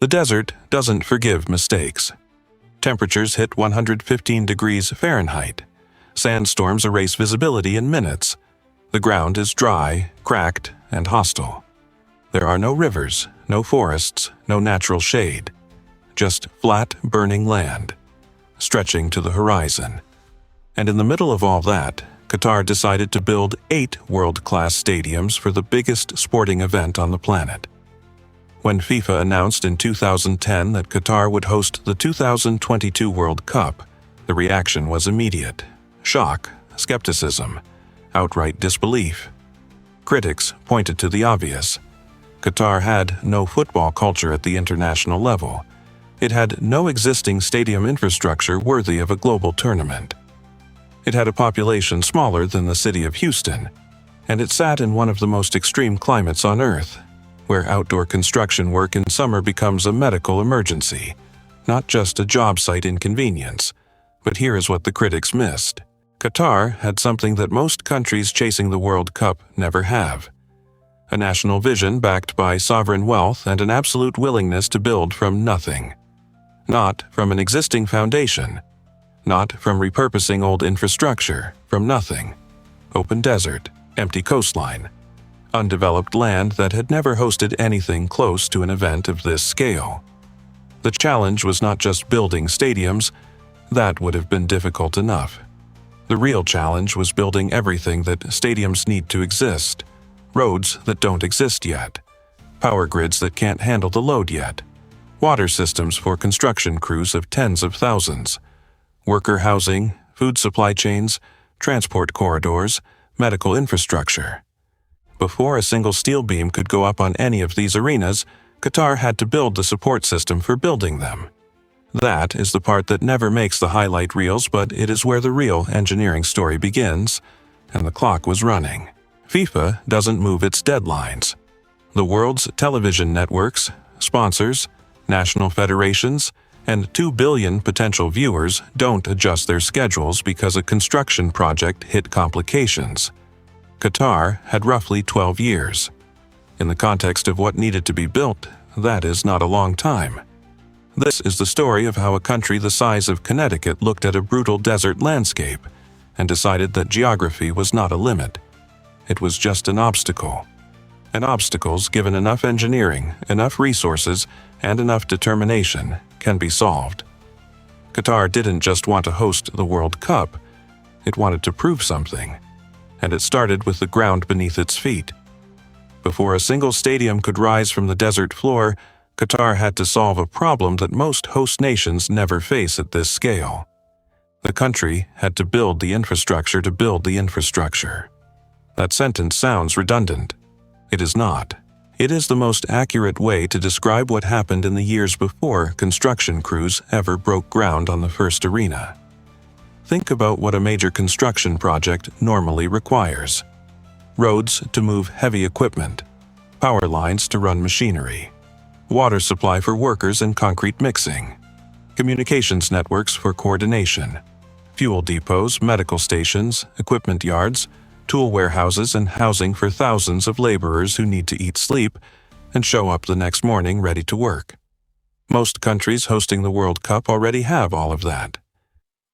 The desert doesn't forgive mistakes. Temperatures hit 115 degrees Fahrenheit. Sandstorms erase visibility in minutes. The ground is dry, cracked, and hostile. There are no rivers, no forests, no natural shade. Just flat, burning land, stretching to the horizon. And in the middle of all that, Qatar decided to build 8 world-class stadiums for the biggest sporting event on the planet. When FIFA announced in 2010 that Qatar would host the 2022 World Cup, the reaction was immediate: shock, skepticism, outright disbelief. Critics pointed to the obvious. Qatar had no football culture at the international level. It had no existing stadium infrastructure worthy of a global tournament. It had a population smaller than the city of Houston, and it sat in one of the most extreme climates on Earth, where outdoor construction work in summer becomes a medical emergency, not just a job site inconvenience. But here is what the critics missed. Qatar had something that most countries chasing the World Cup never have: a national vision backed by sovereign wealth and an absolute willingness to build from nothing. Not from an existing foundation. Not from repurposing old infrastructure, from nothing. Open desert, empty coastline, undeveloped land that had never hosted anything close to an event of this scale. The challenge was not just building stadiums. That would have been difficult enough. The real challenge was building everything that stadiums need to exist: roads that don't exist yet, power grids that can't handle the load yet, water systems for construction crews of tens of thousands, worker housing, food supply chains, transport corridors, medical infrastructure. Before a single steel beam could go up on any of these arenas, Qatar had to build the support system for building them. That is the part that never makes the highlight reels, but it is where the real engineering story begins, and the clock was running. FIFA doesn't move its deadlines. The world's television networks, sponsors, national federations, and 2 billion potential viewers don't adjust their schedules because a construction project hit complications. Qatar had roughly 12 years. In the context of what needed to be built, that is not a long time. This is the story of how a country the size of Connecticut looked at a brutal desert landscape and decided that geography was not a limit. It was just an obstacle. And obstacles, given enough engineering, enough resources, and enough determination, can be solved. Qatar didn't just want to host the World Cup. It wanted to prove something. And it started with the ground beneath its feet. Before a single stadium could rise from the desert floor, Qatar had to solve a problem that most host nations never face at this scale. The country had to build the infrastructure to build the infrastructure. That sentence sounds redundant. It is not. It is the most accurate way to describe what happened in the years before construction crews ever broke ground on the first arena. Think about what a major construction project normally requires: roads to move heavy equipment, power lines to run machinery, water supply for workers and concrete mixing, communications networks for coordination, fuel depots, medical stations, equipment yards, tool warehouses, and housing for thousands of laborers who need to eat, sleep, and show up the next morning ready to work. Most countries hosting the World Cup already have all of that.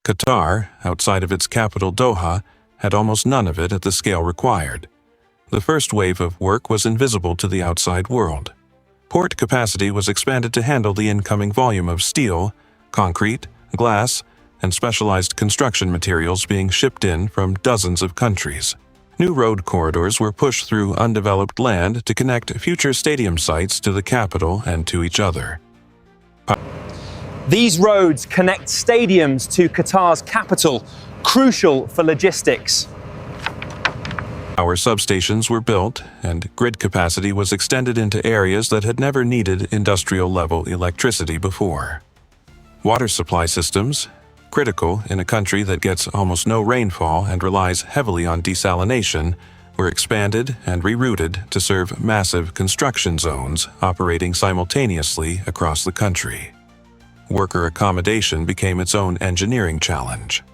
Qatar, outside of its capital Doha, had almost none of it at the scale required. The first wave of work was invisible to the outside world. Port capacity was expanded to handle the incoming volume of steel, concrete, glass, and specialized construction materials being shipped in from dozens of countries. New road corridors were pushed through undeveloped land to connect future stadium sites to the capital and to each other. These roads connect stadiums to Qatar's capital, crucial for logistics. Power substations were built, and grid capacity was extended into areas that had never needed industrial-level electricity before. Water supply systems, critical in a country that gets almost no rainfall and relies heavily on desalination, were expanded and rerouted to serve massive construction zones operating simultaneously across the country. Worker accommodation became its own engineering challenge.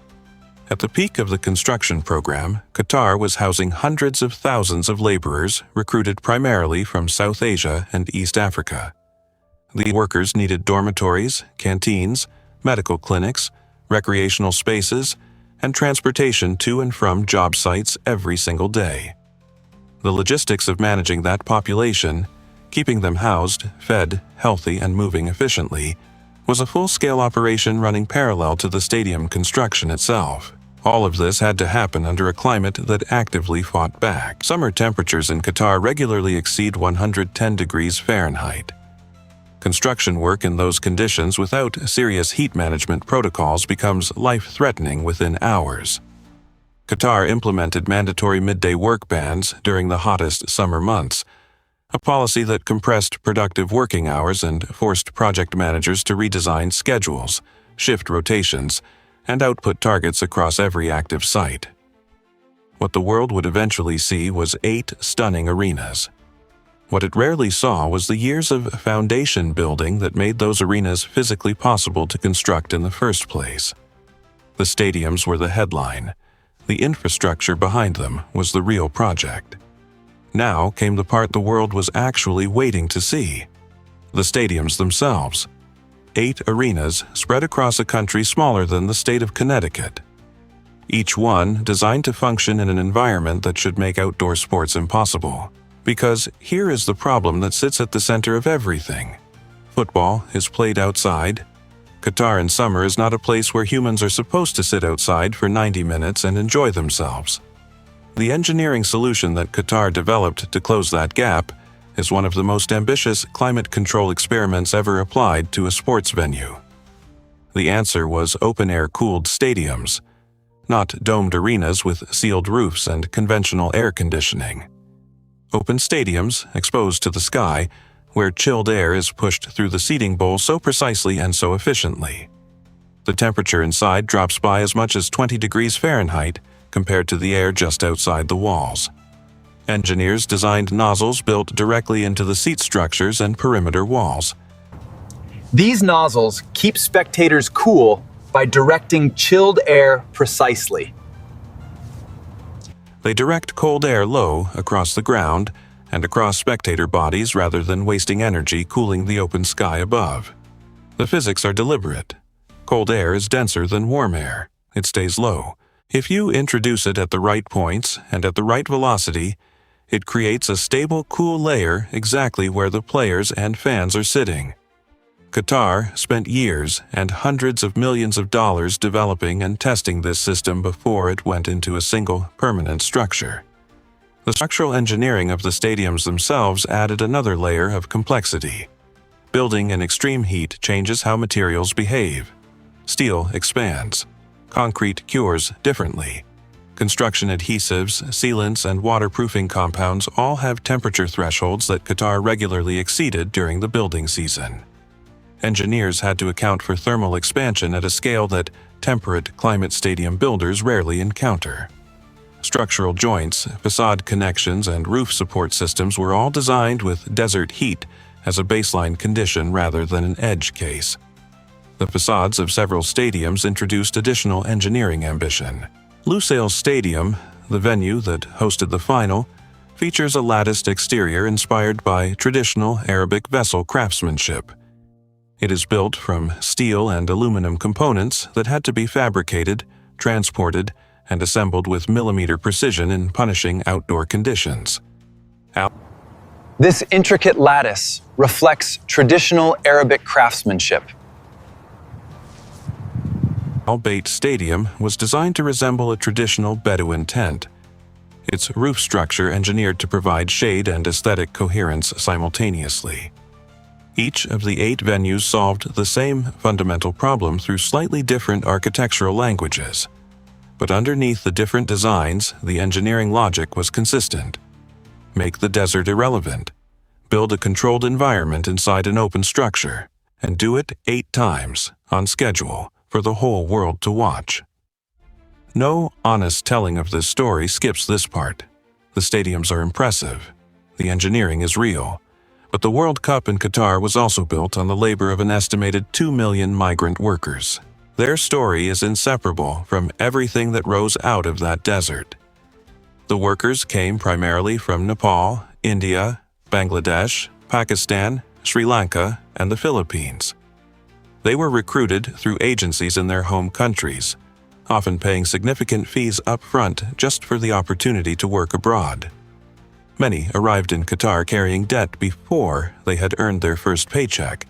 At the peak of the construction program, Qatar was housing hundreds of thousands of laborers recruited primarily from South Asia and East Africa. The workers needed dormitories, canteens, medical clinics, recreational spaces, and transportation to and from job sites every single day. The logistics of managing that population, keeping them housed, fed, healthy, and moving efficiently, was a full-scale operation running parallel to the stadium construction itself. All of this had to happen under a climate that actively fought back. Summer temperatures in Qatar regularly exceed 110 degrees Fahrenheit. Construction work in those conditions without serious heat management protocols becomes life-threatening within hours. Qatar implemented mandatory midday work bans during the hottest summer months, a policy that compressed productive working hours and forced project managers to redesign schedules, shift rotations, and output targets across every active site. What the world would eventually see was 8 stunning arenas. What it rarely saw was the years of foundation building that made those arenas physically possible to construct in the first place. The stadiums were the headline. The infrastructure behind them was the real project. Now came the part the world was actually waiting to see: the stadiums themselves. 8 arenas spread across a country smaller than the state of Connecticut. Each one designed to function in an environment that should make outdoor sports impossible. Because here is the problem that sits at the center of everything. Football is played outside. Qatar in summer is not a place where humans are supposed to sit outside for 90 minutes and enjoy themselves. The engineering solution that Qatar developed to close that gap is one of the most ambitious climate control experiments ever applied to a sports venue. The answer was open-air cooled stadiums, not domed arenas with sealed roofs and conventional air conditioning. Open stadiums, exposed to the sky, where chilled air is pushed through the seating bowl so precisely and so efficiently. The temperature inside drops by as much as 20 degrees Fahrenheit compared to the air just outside the walls. Engineers designed nozzles built directly into the seat structures and perimeter walls. These nozzles keep spectators cool by directing chilled air precisely. They direct cold air low across the ground and across spectator bodies rather than wasting energy cooling the open sky above. The physics are deliberate. Cold air is denser than warm air. It stays low. If you introduce it at the right points and at the right velocity, it creates a stable, cool layer exactly where the players and fans are sitting. Qatar spent years and hundreds of millions of dollars developing and testing this system before it went into a single, permanent structure. The structural engineering of the stadiums themselves added another layer of complexity. Building in extreme heat changes how materials behave. Steel expands. Concrete cures differently. Construction adhesives, sealants, and waterproofing compounds all have temperature thresholds that Qatar regularly exceeded during the building season. Engineers had to account for thermal expansion at a scale that temperate climate stadium builders rarely encounter. Structural joints, facade connections, and roof support systems were all designed with desert heat as a baseline condition rather than an edge case. The facades of several stadiums introduced additional engineering ambition. Lusail Stadium, the venue that hosted the final, features a latticed exterior inspired by traditional Arabic vessel craftsmanship. It is built from steel and aluminum components that had to be fabricated, transported, and assembled with millimeter precision in punishing outdoor conditions. This intricate lattice reflects traditional Arabic craftsmanship. Al-Bayt Stadium was designed to resemble a traditional Bedouin tent. Its roof structure engineered to provide shade and aesthetic coherence simultaneously. Each of the 8 venues solved the same fundamental problem through slightly different architectural languages. But underneath the different designs, the engineering logic was consistent. Make the desert irrelevant. Build a controlled environment inside an open structure. And do it 8 times, on schedule, for the whole world to watch. No honest telling of this story skips this part. The stadiums are impressive. The engineering is real. But the World Cup in Qatar was also built on the labor of an estimated 2 million migrant workers. Their story is inseparable from everything that rose out of that desert. The workers came primarily from Nepal, India, Bangladesh, Pakistan, Sri Lanka, and the Philippines. They were recruited through agencies in their home countries, often paying significant fees up front just for the opportunity to work abroad. Many arrived in Qatar carrying debt before they had earned their first paycheck.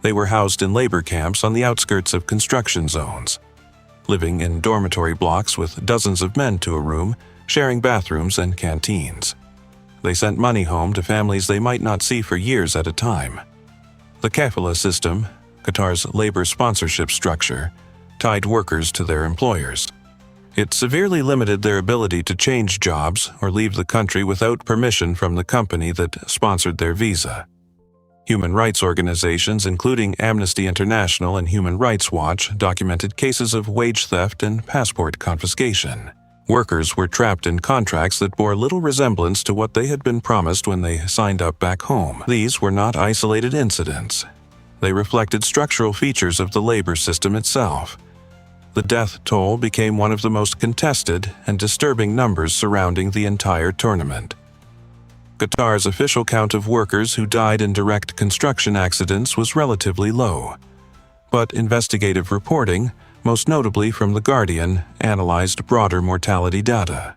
They were housed in labor camps on the outskirts of construction zones, living in dormitory blocks with dozens of men to a room, sharing bathrooms and canteens. They sent money home to families they might not see for years at a time. The kafala system, Qatar's labor sponsorship structure, tied workers to their employers. It severely limited their ability to change jobs or leave the country without permission from the company that sponsored their visa. Human rights organizations, including Amnesty International and Human Rights Watch, documented cases of wage theft and passport confiscation. Workers were trapped in contracts that bore little resemblance to what they had been promised when they signed up back home. These were not isolated incidents. They reflected structural features of the labor system itself. The death toll became one of the most contested and disturbing numbers surrounding the entire tournament. Qatar's official count of workers who died in direct construction accidents was relatively low, but investigative reporting, most notably from The Guardian, analyzed broader mortality data.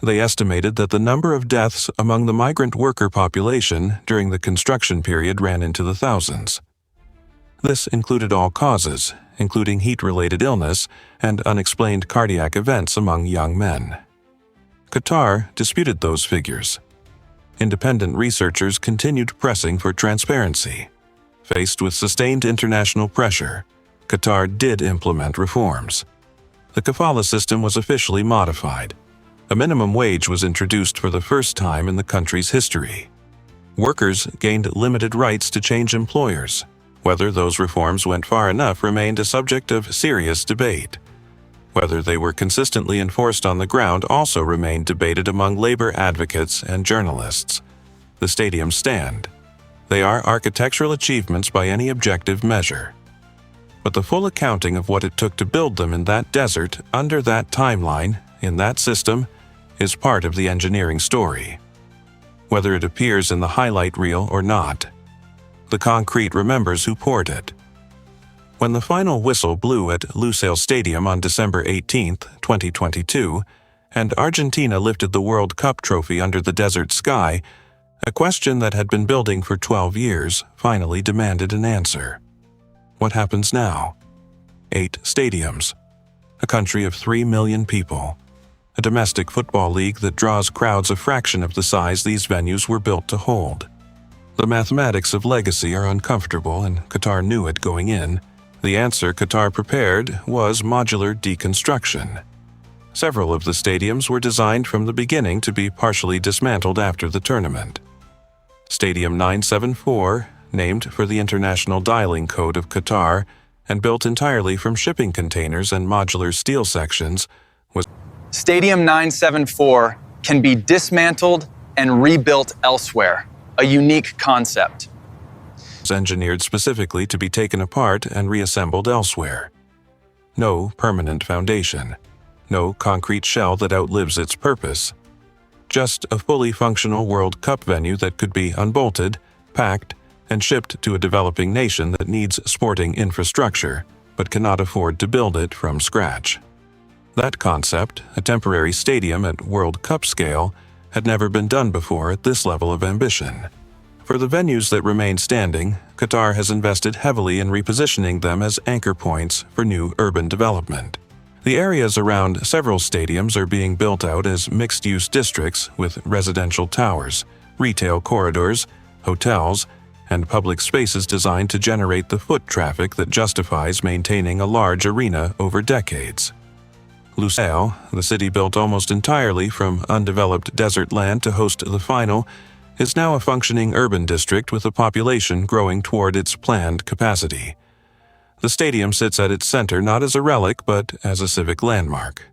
They estimated that the number of deaths among the migrant worker population during the construction period ran into the thousands. This included all causes, including heat-related illness and unexplained cardiac events among young men. Qatar disputed those figures. Independent researchers continued pressing for transparency. Faced with sustained international pressure, Qatar did implement reforms. The kafala system was officially modified. A minimum wage was introduced for the first time in the country's history. Workers gained limited rights to change employers. Whether those reforms went far enough remained a subject of serious debate. Whether they were consistently enforced on the ground also remained debated among labor advocates and journalists. The stadiums stand. They are architectural achievements by any objective measure. But the full accounting of what it took to build them in that desert, under that timeline, in that system, is part of the engineering story. Whether it appears in the highlight reel or not, the concrete remembers who poured it. When the final whistle blew at Lusail Stadium on December 18, 2022, and Argentina lifted the World Cup trophy under the desert sky, a question that had been building for 12 years finally demanded an answer. What happens now? 8 stadiums, a country of 3 million people, a domestic football league that draws crowds a fraction of the size these venues were built to hold. The mathematics of legacy are uncomfortable, and Qatar knew it going in. The answer Qatar prepared was modular deconstruction. Several of the stadiums were designed from the beginning to be partially dismantled after the tournament. Stadium 974, named for the International Dialing Code of Qatar and built entirely from shipping containers and modular steel sections, was Stadium 974 can be dismantled and rebuilt elsewhere, a unique concept. engineered specifically to be taken apart and reassembled elsewhere. No permanent foundation, no concrete shell that outlives its purpose. Just a fully functional World Cup venue that could be unbolted, packed, and shipped to a developing nation that needs sporting infrastructure, but cannot afford to build it from scratch. That concept, a temporary stadium at World Cup scale, had never been done before at this level of ambition. For the venues that remain standing, Qatar has invested heavily in repositioning them as anchor points for new urban development. The areas around several stadiums are being built out as mixed-use districts with residential towers, retail corridors, hotels, and public spaces designed to generate the foot traffic that justifies maintaining a large arena over decades. Lusail, the city built almost entirely from undeveloped desert land to host the final, is now a functioning urban district with a population growing toward its planned capacity. The stadium sits at its center not as a relic but as a civic landmark.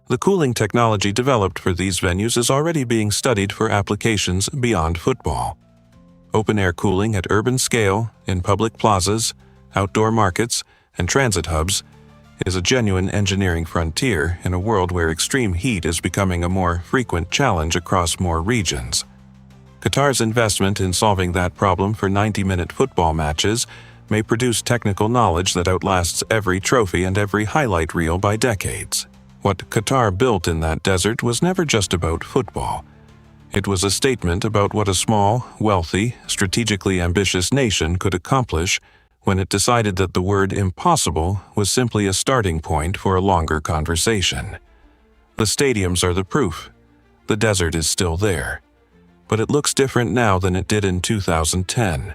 The cooling technology developed for these venues is already being studied for applications beyond football. Open-air cooling at urban scale, in public plazas, outdoor markets, and transit hubs is a genuine engineering frontier in a world where extreme heat is becoming a more frequent challenge across more regions. Qatar's investment in solving that problem for 90-minute football matches may produce technical knowledge that outlasts every trophy and every highlight reel by decades. What Qatar built in that desert was never just about football. It was a statement about what a small, wealthy, strategically ambitious nation could accomplish when it decided that the word impossible was simply a starting point for a longer conversation. The stadiums are the proof. The desert is still there. But it looks different now than it did in 2010,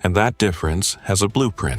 and that difference has a blueprint.